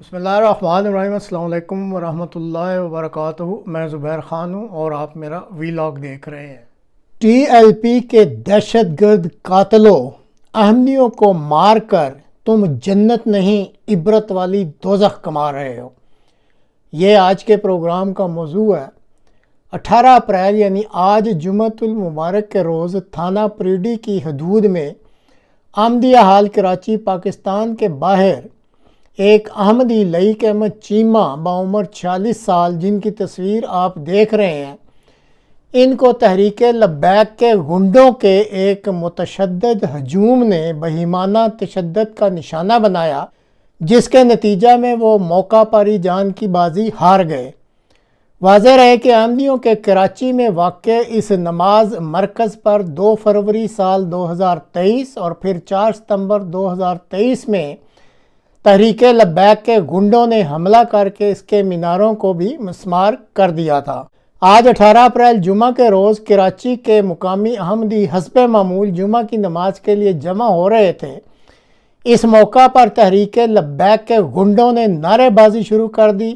بسم اللہ الرحمن الرحیم۔ السلام علیکم ورحمۃ اللہ وبرکاتہ۔ میں زبیر خان ہوں اور آپ میرا ویلاگ دیکھ رہے ہیں۔ ٹی ایل پی کے دہشت گرد قاتلوں احمدیوں کو مار کر تم جنت نہیں عبرت والی دوزخ کما رہے ہو، یہ آج کے پروگرام کا موضوع ہے۔ 18 اپریل یعنی آج جمعۃ المبارک کے روز تھانہ پریڈی کی حدود میں احمدیہ ہال کراچی پاکستان کے باہر ایک احمدی لئیق احمد چیمہ بعمر 46 سال، جن کی تصویر آپ دیکھ رہے ہیں، ان کو تحریک لبیک کے گنڈوں کے ایک متشدد ہجوم نے بہیمانہ تشدد کا نشانہ بنایا، جس کے نتیجہ میں وہ موقع پر ہی جان کی بازی ہار گئے۔ واضح رہے کہ احمدیوں کے کراچی میں واقع اس نماز مرکز پر 2 فروری سال 2023 اور پھر 4 ستمبر 2023 میں تحریک لبیک کے گنڈوں نے حملہ کر کے اس کے میناروں کو بھی مسمار کر دیا تھا۔ آج 18 اپریل جمعہ کے روز کراچی کے مقامی احمدی حسب معمول جمعہ کی نماز کے لیے جمع ہو رہے تھے۔ اس موقع پر تحریک لبیک کے گنڈوں نے نعرے بازی شروع کر دی۔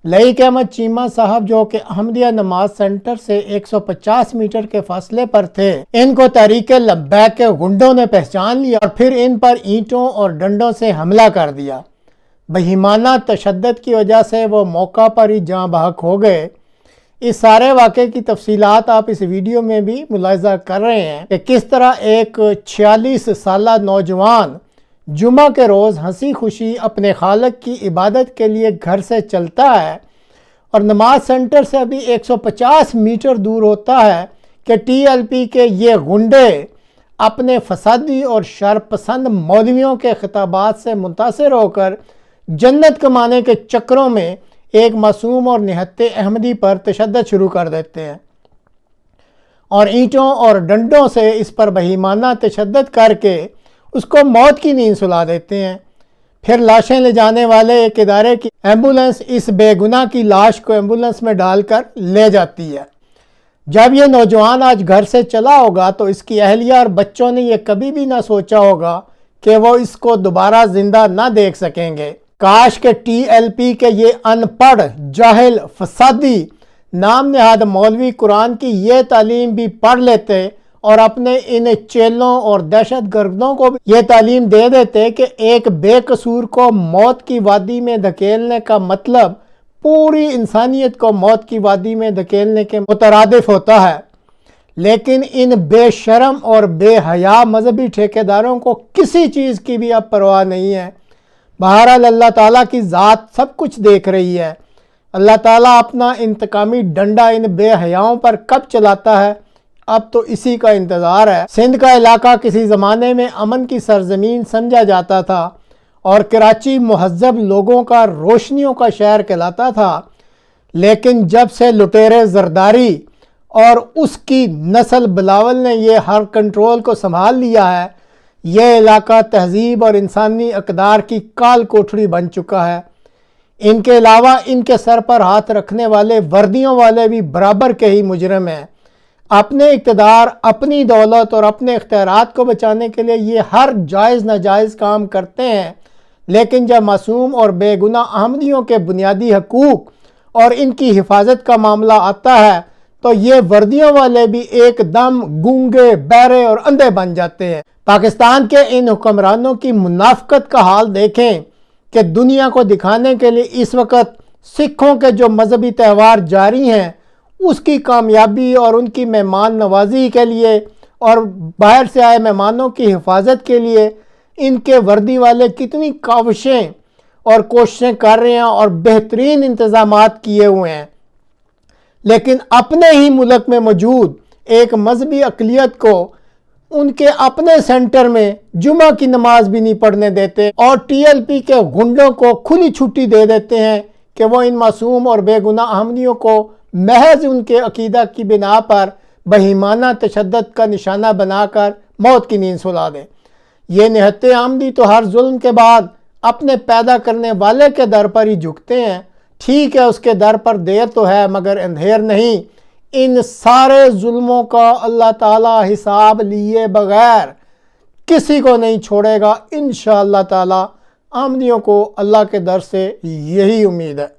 لئیق احمد چیمہ صاحب، جو کہ احمدیہ نماز سینٹر سے 150 میٹر کے فاصلے پر تھے، ان کو تحریک لبیک کے گنڈوں نے پہچان لیا اور پھر ان پر اینٹوں اور ڈنڈوں سے حملہ کر دیا۔ بہیمانہ تشدد کی وجہ سے وہ موقع پر ہی جاں بحق ہو گئے۔ اس سارے واقعے کی تفصیلات آپ اس ویڈیو میں بھی ملاحظہ کر رہے ہیں کہ کس طرح ایک 46 سالہ نوجوان جمعہ کے روز ہنسی خوشی اپنے خالق کی عبادت کے لیے گھر سے چلتا ہے اور نماز سینٹر سے ابھی 150 میٹر دور ہوتا ہے کہ ٹی ایل پی کے یہ گنڈے اپنے فسادی اور شرپسند مولویوں کے خطابات سے متاثر ہو کر جنت کمانے کے چکروں میں ایک معصوم اور نہتے احمدی پر تشدد شروع کر دیتے ہیں اور اینٹوں اور ڈنڈوں سے اس پر بہیمانہ تشدد کر کے اس کو موت کی نیند سلا دیتے ہیں۔ پھر لاشیں لے جانے والے ایک ادارے کی ایمبولنس اس بے گناہ کی لاش کو ایمبولنس میں ڈال کر لے جاتی ہے۔ جب یہ نوجوان آج گھر سے چلا ہوگا تو اس کی اہلیہ اور بچوں نے یہ کبھی بھی نہ سوچا ہوگا کہ وہ اس کو دوبارہ زندہ نہ دیکھ سکیں گے۔ کاش کہ ٹی ایل پی کے یہ ان پڑھ، جاہل، فسادی نام نہاد مولوی قرآن کی یہ تعلیم بھی پڑھ لیتے اور اپنے ان چیلوں اور دہشت گردوں کو بھی یہ تعلیم دے دیتے کہ ایک بے قصور کو موت کی وادی میں دھکیلنے کا مطلب پوری انسانیت کو موت کی وادی میں دھکیلنے کے مترادف ہوتا ہے۔ لیکن ان بے شرم اور بے حیا مذہبی ٹھیکیداروں کو کسی چیز کی بھی اب پرواہ نہیں ہے۔ بہرحال اللہ تعالیٰ کی ذات سب کچھ دیکھ رہی ہے۔ اللہ تعالیٰ اپنا انتقامی ڈنڈا ان بے حیاؤں پر کب چلاتا ہے، اب تو اسی کا انتظار ہے۔ سندھ کا علاقہ کسی زمانے میں امن کی سرزمین سمجھا جاتا تھا اور کراچی مہذب لوگوں کا، روشنیوں کا شہر کہلاتا تھا، لیکن جب سے لٹیرے زرداری اور اس کی نسل بلاول نے یہ ہر کنٹرول کو سنبھال لیا ہے، یہ علاقہ تہذیب اور انسانی اقدار کی کال کوٹھڑی بن چکا ہے۔ ان کے علاوہ ان کے سر پر ہاتھ رکھنے والے وردیوں والے بھی برابر کے ہی مجرم ہیں۔ اپنے اقتدار، اپنی دولت اور اپنے اختیارات کو بچانے کے لیے یہ ہر جائز ناجائز کام کرتے ہیں، لیکن جب معصوم اور بے گناہ احمدیوں کے بنیادی حقوق اور ان کی حفاظت کا معاملہ آتا ہے تو یہ وردیوں والے بھی ایک دم گونگے، بہرے اور اندھے بن جاتے ہیں۔ پاکستان کے ان حکمرانوں کی منافقت کا حال دیکھیں کہ دنیا کو دکھانے کے لیے اس وقت سکھوں کے جو مذہبی تہوار جاری ہیں، اس کی کامیابی اور ان کی مہمان نوازی کے لیے اور باہر سے آئے مہمانوں کی حفاظت کے لیے ان کے وردی والے کتنی کاوشیں اور کوششیں کر رہے ہیں اور بہترین انتظامات کیے ہوئے ہیں، لیکن اپنے ہی ملک میں موجود ایک مذہبی اقلیت کو ان کے اپنے سینٹر میں جمعہ کی نماز بھی نہیں پڑھنے دیتے اور ٹی ایل پی کے گنڈوں کو کھلی چھٹی دے دیتے ہیں کہ وہ ان معصوم اور بے گناہ احمدیوں کو محض ان کے عقیدہ کی بنا پر بہیمانہ تشدد کا نشانہ بنا کر موت کی نیند سلا دیں۔ یہ نہتے احمدی تو ہر ظلم کے بعد اپنے پیدا کرنے والے کے در پر ہی جھکتے ہیں۔ ٹھیک ہے، اس کے در پر دیر تو ہے مگر اندھیر نہیں۔ ان سارے ظلموں کا اللہ تعالیٰ حساب لیے بغیر کسی کو نہیں چھوڑے گا انشاءاللہ تعالیٰ۔ احمدیوں کو اللہ کے در سے یہی امید ہے۔